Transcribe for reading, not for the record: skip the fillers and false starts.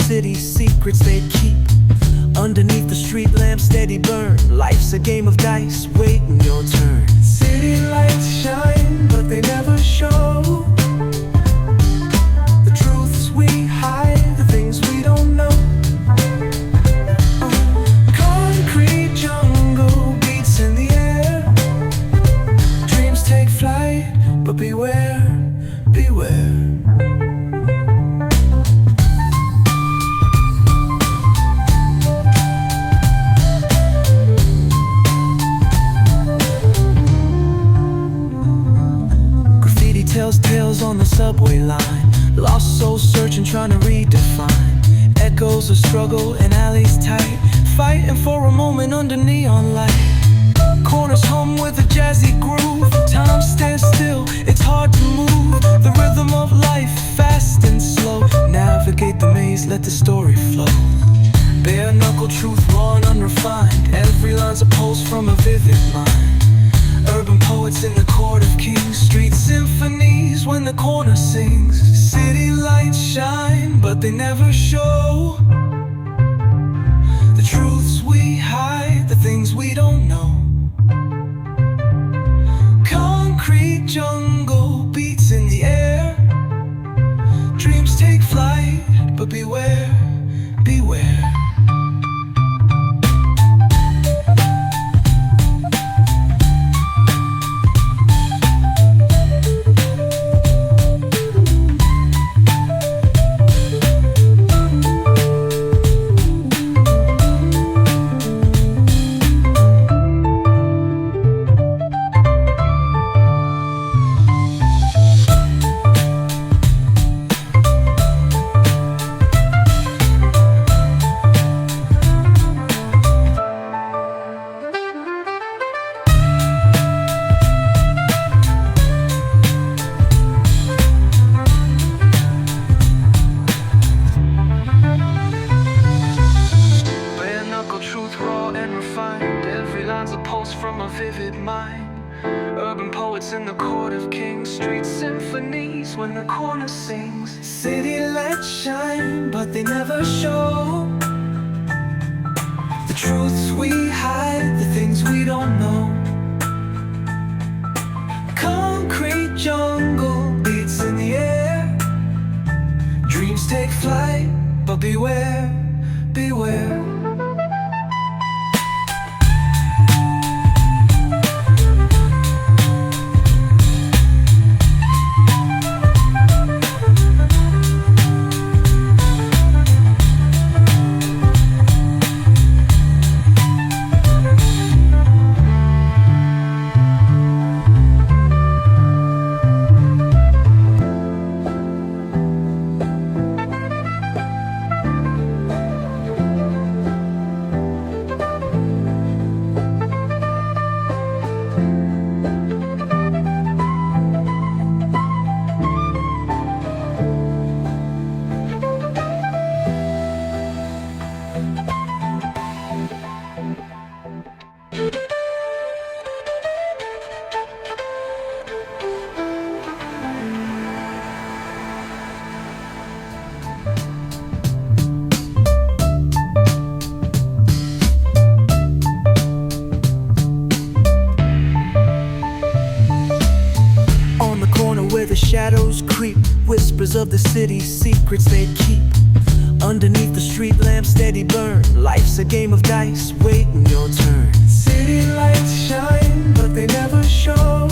city's secrets they'd keep. Underneath the street lamp steady burn. Life's a game of dice, waiting your turn. City lights shine, but they never show the truths we hide, the things we don't know. Concrete jungle beats in the air. Dreams take flight, but beware, beware. Tells tales on the subway line. Lost souls searching, trying to redefine. Echoes of struggle in alleys tight, fighting for a moment under neon light. Corners hum with a jazzy groove. Time stands still, it's hard to move. The rhythm of life, fast and slow. Navigate the maze, let the story flow. Bare knuckle truth, raw and unrefined. Every line's a pulse from a vivid mind. Urban poets in the court of kings. Street symphonies when the corner sings. City lights shine, but they never show the truths we hide, the things we don't know. Concrete jungle beats in the air. Dreams take flight, but beware, beware. From a vivid mind. Urban poets in the court of kings. Street symphonies when the corner sings. City lights shine, but they never show the truths we hide, the things we don't know. Concrete jungle beats in the air. Dreams take flight, but beware, beware. The shadows creep, whispers of the city's secrets they keep. Underneath the street lamp steady burn. Life's a game of dice, waiting your turn. City lights shine, but they never show